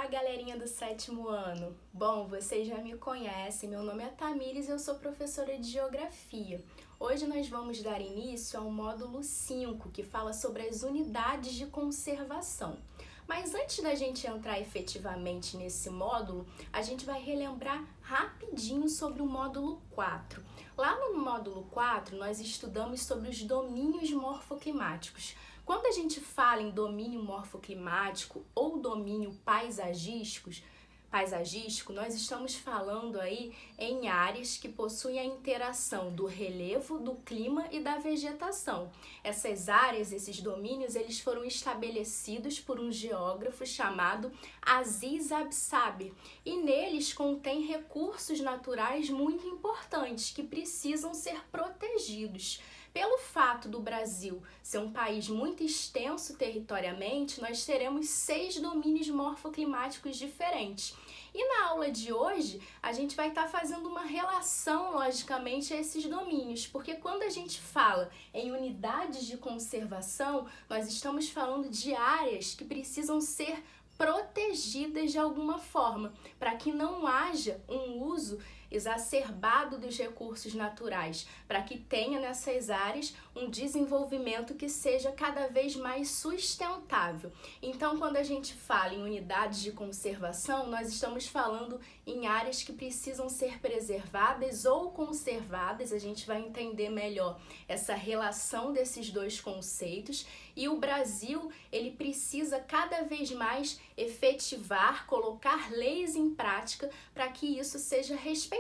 galerinha do sétimo ano! Bom, vocês já me conhecem, meu nome é Tamires e eu sou professora de Geografia. Hoje nós vamos dar início ao módulo 5, que fala sobre as unidades de conservação. Mas antes da gente entrar efetivamente nesse módulo, a gente vai relembrar rapidinho sobre o módulo 4. Lá no módulo 4, nós estudamos sobre os domínios morfoclimáticos. Quando a gente fala em domínio morfoclimático ou domínio paisagístico, nós estamos falando aí em áreas que possuem a interação do relevo, do clima e da vegetação. Essas áreas, esses domínios, eles foram estabelecidos por um geógrafo chamado Aziz Absaber, e neles contém recursos naturais muito importantes que precisam ser protegidos. Pelo fato do Brasil ser um país muito extenso territorialmente, nós teremos 6 domínios morfoclimáticos diferentes. E na aula de hoje, a gente vai estar fazendo uma relação, logicamente, a esses domínios, porque quando a gente fala em unidades de conservação, nós estamos falando de áreas que precisam ser protegidas de alguma forma, para que não haja um uso exacerbado dos recursos naturais, para que tenha nessas áreas um desenvolvimento que seja cada vez mais sustentável. Então, quando a gente fala em unidades de conservação, nós estamos falando em áreas que precisam ser preservadas ou conservadas. A gente vai entender melhor essa relação desses dois conceitos, e o Brasil, ele precisa cada vez mais efetivar, colocar leis em prática para que isso seja respeitado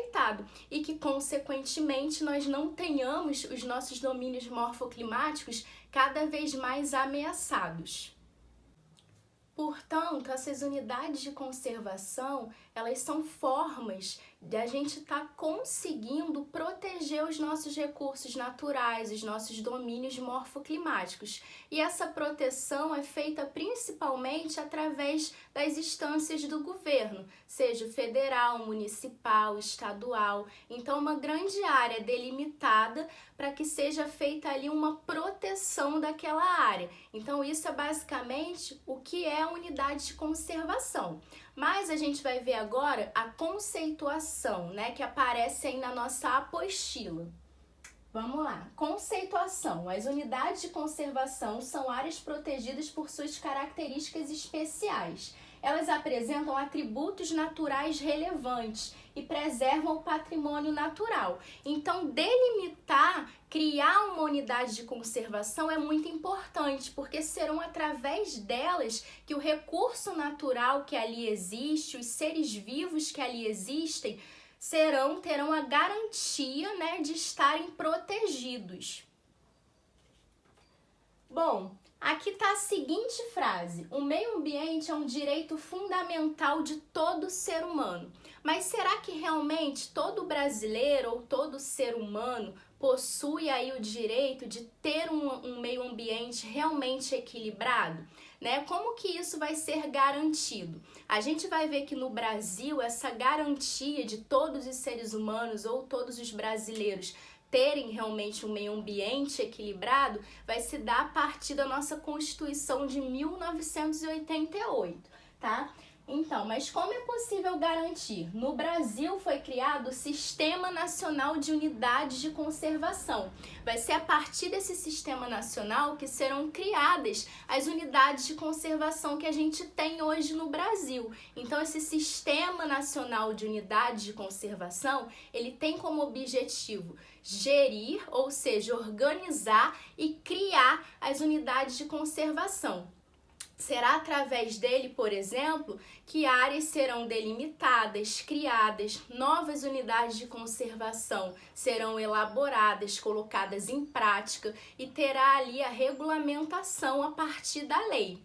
e que, consequentemente, nós não tenhamos os nossos domínios morfoclimáticos cada vez mais ameaçados. Portanto, essas unidades de conservação, elas são formas de a gente estar conseguindo proteger os nossos recursos naturais, os nossos domínios morfoclimáticos. E essa proteção é feita principalmente através das instâncias do governo, seja federal, municipal, estadual. Então, uma grande área delimitada para que seja feita ali uma proteção daquela área. Então, isso é basicamente o que é a unidade de conservação. Mas a gente vai ver agora a conceituação, né, que aparece aí na nossa apostila. Vamos lá. Conceituação. As unidades de conservação são áreas protegidas por suas características especiais. Elas apresentam atributos naturais relevantes e preservam o patrimônio natural. Então, delimitar, criar uma unidade de conservação é muito importante, porque serão através delas que o recurso natural que ali existe, os seres vivos que ali existem, terão a garantia, né, de estarem protegidos. Bom, aqui está a seguinte frase: o meio ambiente é um direito fundamental de todo ser humano. Mas será que realmente todo brasileiro ou todo ser humano possui aí o direito de ter um meio ambiente realmente equilibrado? Né? Como que isso vai ser garantido? A gente vai ver que no Brasil essa garantia de todos os seres humanos ou todos os brasileiros terem realmente um meio ambiente equilibrado vai se dar a partir da nossa Constituição de 1988, tá? Então, mas como é possível garantir? No Brasil foi criado o Sistema Nacional de Unidades de Conservação. Vai ser a partir desse Sistema Nacional que serão criadas as unidades de conservação que a gente tem hoje no Brasil. Então, esse Sistema Nacional de Unidades de Conservação, ele tem como objetivo gerir, ou seja, organizar e criar as unidades de conservação. Será através dele, por exemplo, que áreas serão delimitadas, criadas, novas unidades de conservação serão elaboradas, colocadas em prática e terá ali a regulamentação a partir da lei.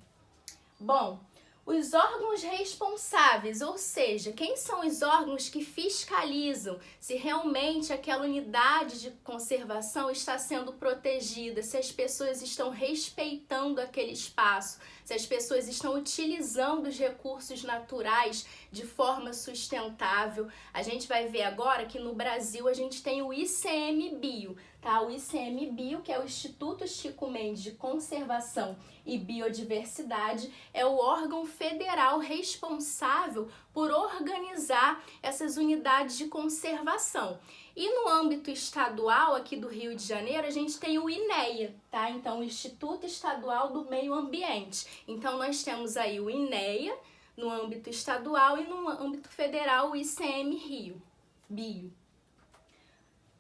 Bom, os órgãos responsáveis, ou seja, quem são os órgãos que fiscalizam se realmente aquela unidade de conservação está sendo protegida, se as pessoas estão respeitando aquele espaço, se se as pessoas estão utilizando os recursos naturais de forma sustentável. A gente vai ver agora que no Brasil a gente tem o ICMBio, tá? O ICMBio, que é o Instituto Chico Mendes de Conservação e Biodiversidade, é o órgão federal responsável por organizar essas unidades de conservação. E no âmbito estadual, aqui do Rio de Janeiro, a gente tem o INEA, tá? Então, o Instituto Estadual do Meio Ambiente. Então, nós temos aí o INEA no âmbito estadual e no âmbito federal o ICMBio.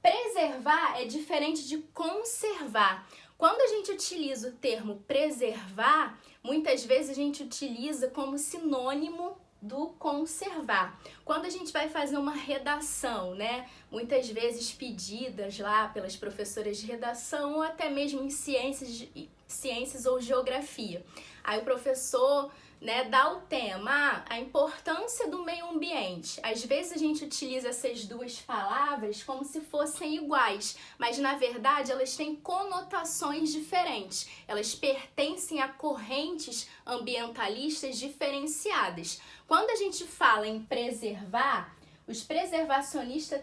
Preservar é diferente de conservar. Quando a gente utiliza o termo preservar, muitas vezes a gente utiliza como sinônimo do conservar. Quando a gente vai fazer uma redação, né, muitas vezes pedidas lá pelas professoras de redação ou até mesmo em ciências ou geografia. Aí o professor, né, dá o tema, a importância do meio ambiente. Às vezes a gente utiliza essas duas palavras como se fossem iguais, mas na verdade elas têm conotações diferentes. Elas pertencem a correntes ambientalistas diferenciadas. Quando a gente fala em preservar, os preservacionistas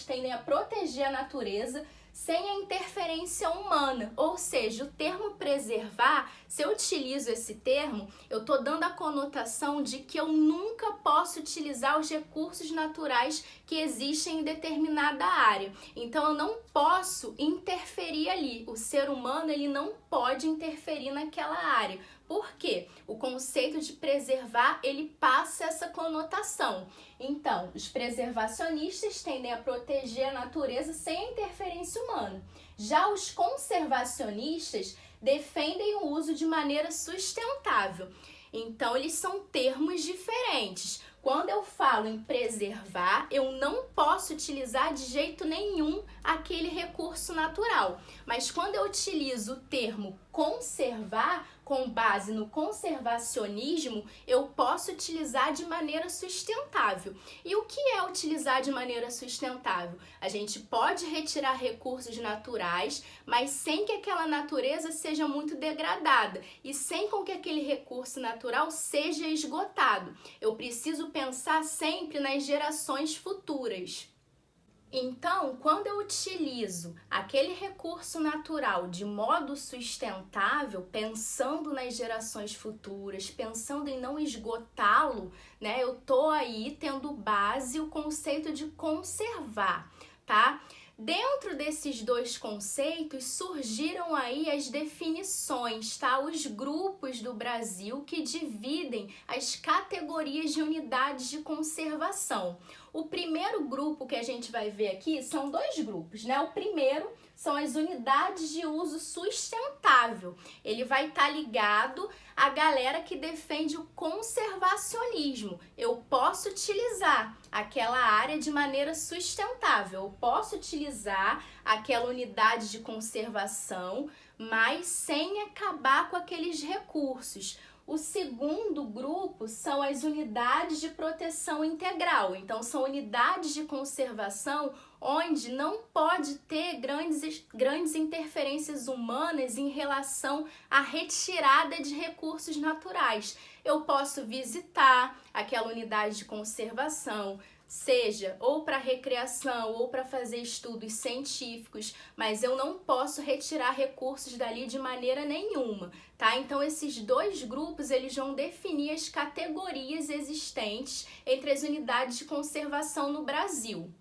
tendem a proteger a natureza sem a interferência humana, ou seja, o termo preservar, se eu utilizo esse termo, eu estou dando a conotação de que eu nunca posso utilizar os recursos naturais que existem em determinada área. Então, eu não posso interferir ali. O ser humano, ele não pode interferir naquela área. Por quê? O conceito de preservar, ele passa essa conotação. Então, os preservacionistas tendem a proteger a natureza sem a interferência humana. Já os conservacionistas defendem o uso de maneira sustentável. Então, eles são termos diferentes. Quando eu falo em preservar, eu não posso utilizar de jeito nenhum aquele recurso natural. Mas quando eu utilizo o termo conservar, com base no conservacionismo, eu posso utilizar de maneira sustentável. E o que é utilizar de maneira sustentável? A gente pode retirar recursos naturais, mas sem que aquela natureza seja muito degradada e sem com que aquele recurso natural seja esgotado. Eu preciso pensar sempre nas gerações futuras. Então, quando eu utilizo aquele recurso natural de modo sustentável, pensando nas gerações futuras, pensando em não esgotá-lo, né? Eu tô aí tendo base o conceito de conservar, tá? Dentro desses dois conceitos surgiram aí as definições, tá? Os grupos do Brasil que dividem as categorias de unidades de conservação. O primeiro grupo que a gente vai ver aqui são dois grupos, né? O primeiro são as unidades de uso sustentável. Ele vai estar ligado à galera que defende o conservacionismo. Eu posso utilizar aquela área de maneira sustentável. Eu posso utilizar aquela unidade de conservação, mas sem acabar com aqueles recursos. O segundo grupo são as unidades de proteção integral. Então, são unidades de conservação onde não pode ter grandes interferências humanas em relação à retirada de recursos naturais. Eu posso visitar aquela unidade de conservação, seja ou para recreação ou para fazer estudos científicos, mas eu não posso retirar recursos dali de maneira nenhuma, tá? Então esses dois grupos, eles vão definir as categorias existentes entre as unidades de conservação no Brasil.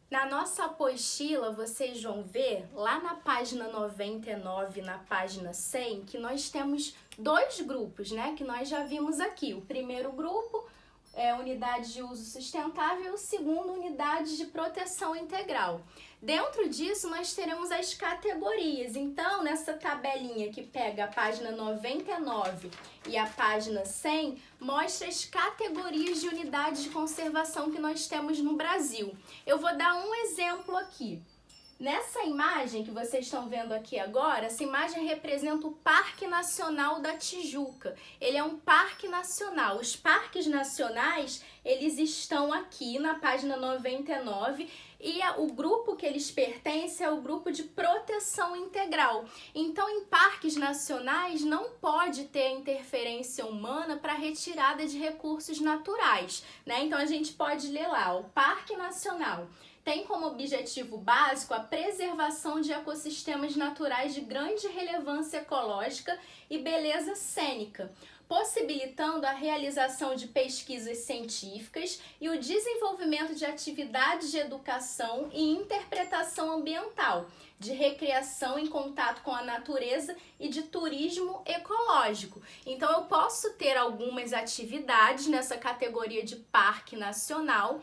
Na nossa apostila, vocês vão ver lá na página 99 e na página 100 que nós temos dois grupos, né? Que nós já vimos aqui. O primeiro grupo é unidade de uso sustentável e o segundo, unidade de proteção integral. Dentro disso, nós teremos as categorias. Então, nessa tabelinha que pega a página 99 e a página 100, mostra as categorias de unidades de conservação que nós temos no Brasil. Eu vou dar um exemplo aqui. Nessa imagem que vocês estão vendo aqui agora, essa imagem representa o Parque Nacional da Tijuca. Ele é um parque nacional. Os parques nacionais, eles estão aqui na página 99 e o grupo que eles pertencem é o grupo de proteção integral. Então, em parques nacionais, não pode ter interferência humana para retirada de recursos naturais, né? Então, a gente pode ler lá, o Parque Nacional tem como objetivo básico a preservação de ecossistemas naturais de grande relevância ecológica e beleza cênica, possibilitando a realização de pesquisas científicas e o desenvolvimento de atividades de educação e interpretação ambiental, de recreação em contato com a natureza e de turismo ecológico. Então, eu posso ter algumas atividades nessa categoria de parque nacional,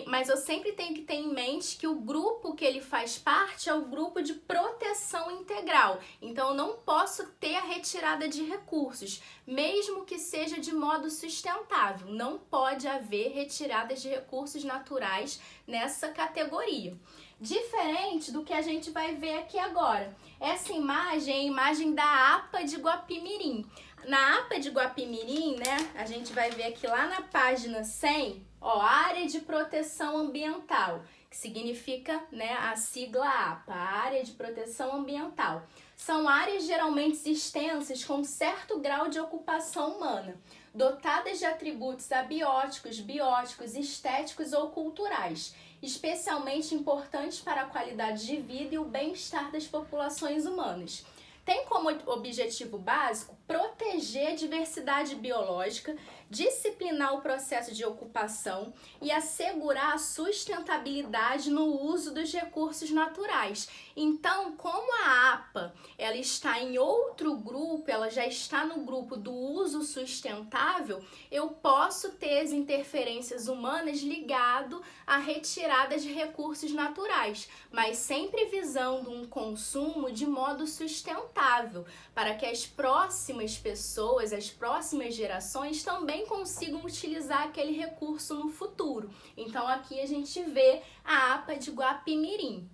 mas eu sempre tenho que ter em mente que o grupo que ele faz parte é o grupo de proteção integral. Então, eu não posso ter a retirada de recursos, mesmo que seja de modo sustentável. Não pode haver retirada de recursos naturais nessa categoria. Diferente do que a gente vai ver aqui agora. Essa imagem é a imagem da APA de Guapimirim. Na APA de Guapimirim, né, a gente vai ver aqui lá na página 100, ó, Área de Proteção Ambiental, que significa, né, a sigla APA, Área de Proteção Ambiental. São áreas geralmente extensas com certo grau de ocupação humana, dotadas de atributos abióticos, bióticos, estéticos ou culturais, especialmente importantes para a qualidade de vida e o bem-estar das populações humanas. Tem como objetivo básico proteger a diversidade biológica, disciplinar o processo de ocupação e assegurar a sustentabilidade no uso dos recursos naturais. Então, como a APA ela está em outro grupo, ela já está no grupo do uso sustentável, eu posso ter as interferências humanas ligado à retirada de recursos naturais, mas sempre visando um consumo de modo sustentável, para que as próximas pessoas, as próximas gerações também consigam utilizar aquele recurso no futuro. Então aqui a gente vê a APA de Guapimirim.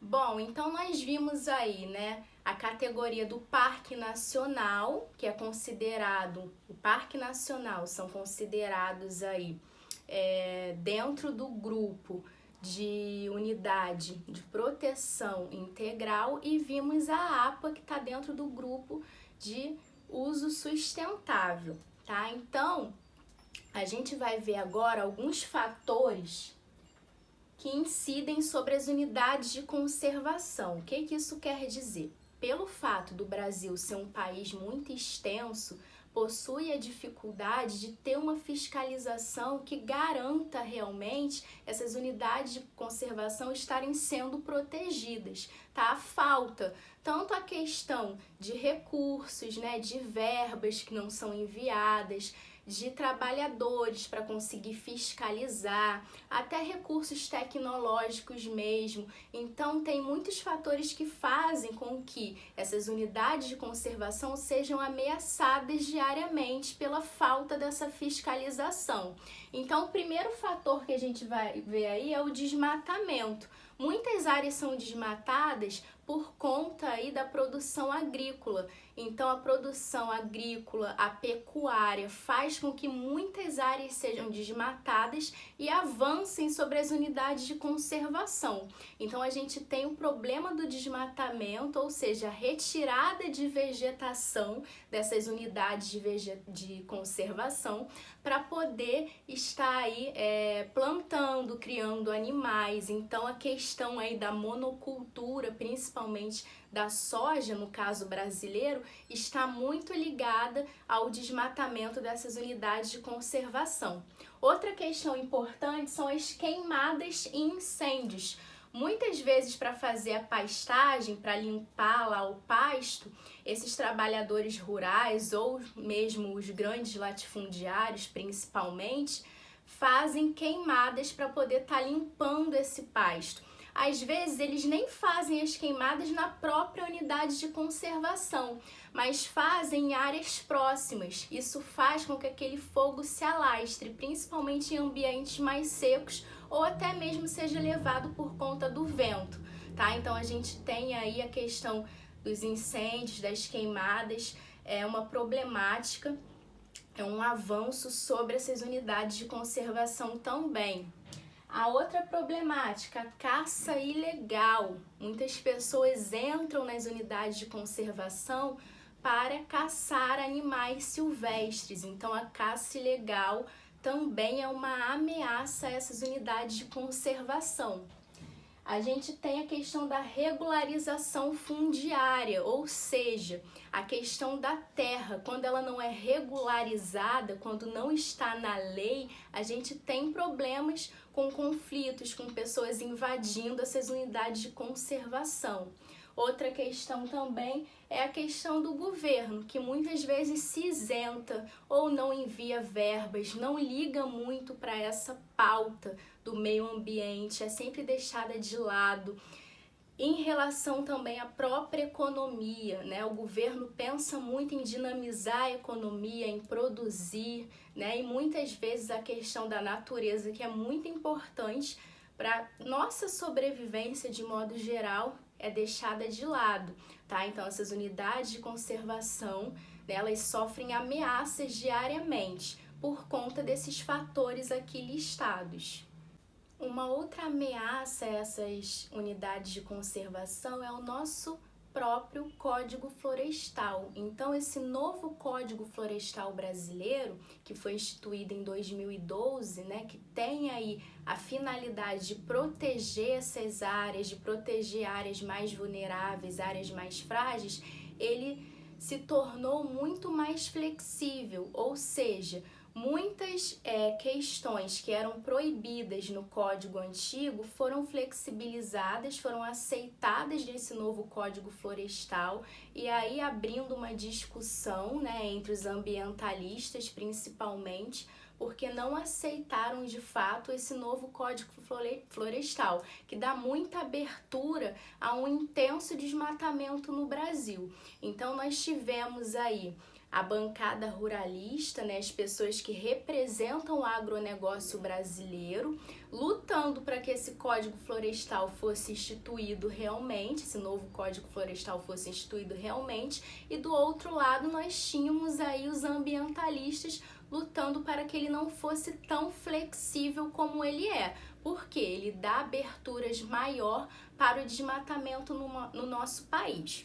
Bom, então nós vimos aí, né, a categoria do Parque Nacional, que é considerado, o Parque Nacional são considerados aí dentro do grupo de unidade de proteção integral, e vimos a APA, que está dentro do grupo de uso sustentável, tá? Então, a gente vai ver agora alguns fatores que incidem sobre as unidades de conservação. O que isso quer dizer? Pelo fato do Brasil ser um país muito extenso, possui a dificuldade de ter uma fiscalização que garanta realmente essas unidades de conservação estarem sendo protegidas, tá? Falta tanto a questão de recursos, né, de verbas que não são enviadas, de trabalhadores para conseguir fiscalizar, até recursos tecnológicos mesmo. Então, tem muitos fatores que fazem com que essas unidades de conservação sejam ameaçadas diariamente pela falta dessa fiscalização. Então, o primeiro fator que a gente vai ver aí é o desmatamento. Muitas áreas são desmatadas por conta aí da produção agrícola. Então, a produção agrícola, a pecuária, faz com que muitas áreas sejam desmatadas e avancem sobre as unidades de conservação. Então, a gente tem o problema do desmatamento, ou seja, a retirada de vegetação dessas unidades de conservação para poder estar aí plantando, criando animais. Então, a questão aí da monocultura, principalmente da soja, no caso brasileiro, está muito ligada ao desmatamento dessas unidades de conservação. Outra questão importante são as queimadas e incêndios. Muitas vezes, para fazer a pastagem, para limpar lá o pasto, esses trabalhadores rurais ou mesmo os grandes latifundiários, principalmente, fazem queimadas para poder estar limpando esse pasto. Às vezes, eles nem fazem as queimadas na própria unidade de conservação, mas fazem em áreas próximas. Isso faz com que aquele fogo se alastre, principalmente em ambientes mais secos ou até mesmo seja levado por conta do vento, tá? Então a gente tem aí a questão dos incêndios, das queimadas, é uma problemática, é um avanço sobre essas unidades de conservação também. A outra problemática, a caça ilegal. Muitas pessoas entram nas unidades de conservação para caçar animais silvestres. Então, a caça ilegal também é uma ameaça a essas unidades de conservação. A gente tem a questão da regularização fundiária, ou seja, a questão da terra. Quando ela não é regularizada, quando não está na lei, a gente tem problemas com conflitos, com pessoas invadindo essas unidades de conservação. Outra questão também é a questão do governo, que muitas vezes se isenta ou não envia verbas, não liga muito para essa pauta do meio ambiente, é sempre deixada de lado. Em relação também à própria economia, né? O governo pensa muito em dinamizar a economia, em produzir, né? E muitas vezes a questão da natureza, que é muito importante para nossa sobrevivência de modo geral, é deixada de lado, tá? Então essas unidades de conservação, né, elas sofrem ameaças diariamente por conta desses fatores aqui listados. Uma outra ameaça a essas unidades de conservação é o nosso próprio Código Florestal. Então, esse novo Código Florestal brasileiro, que foi instituído em 2012, né, que tem aí a finalidade de proteger essas áreas, de proteger áreas mais vulneráveis, áreas mais frágeis, ele se tornou muito mais flexível, ou seja, muitas questões que eram proibidas no Código Antigo foram flexibilizadas, foram aceitadas nesse novo Código Florestal, e aí abrindo uma discussão, né, entre os ambientalistas principalmente, porque não aceitaram de fato esse novo Código Florestal, que dá muita abertura a um intenso desmatamento no Brasil. Então nós tivemos aí a bancada ruralista, né, as pessoas que representam o agronegócio brasileiro, lutando para que esse Código Florestal fosse instituído realmente, esse novo Código Florestal fosse instituído realmente, e do outro lado nós tínhamos aí os ambientalistas lutando para que ele não fosse tão flexível como ele é, porque ele dá aberturas maior para o desmatamento no nosso país.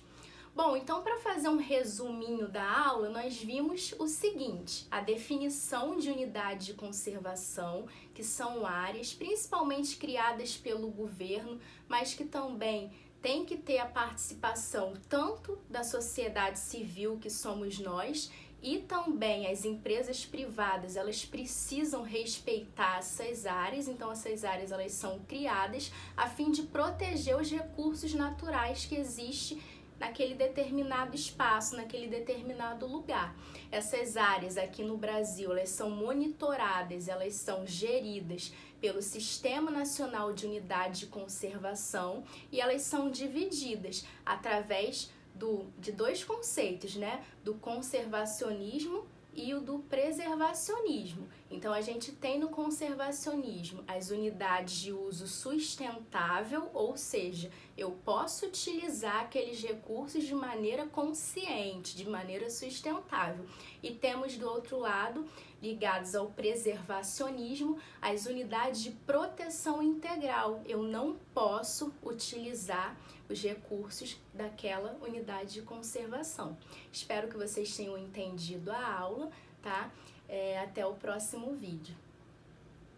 Bom, então para fazer um resuminho da aula, nós vimos o seguinte: a definição de unidade de conservação, que são áreas principalmente criadas pelo governo, mas que também tem que ter a participação tanto da sociedade civil, que somos nós, e também as empresas privadas, elas precisam respeitar essas áreas, então essas áreas elas são criadas a fim de proteger os recursos naturais que existem naquele determinado espaço, naquele determinado lugar. Essas áreas aqui no Brasil, elas são monitoradas, elas são geridas pelo Sistema Nacional de Unidade de Conservação e elas são divididas através de dois conceitos, né? Do conservacionismo e o do preservacionismo. Então a gente tem no conservacionismo as unidades de uso sustentável, ou seja, eu posso utilizar aqueles recursos de maneira consciente, de maneira sustentável. E temos do outro lado, ligados ao preservacionismo, as unidades de proteção integral. Eu não posso utilizar os recursos daquela unidade de conservação. Espero que vocês tenham entendido a aula, tá? Até o próximo vídeo.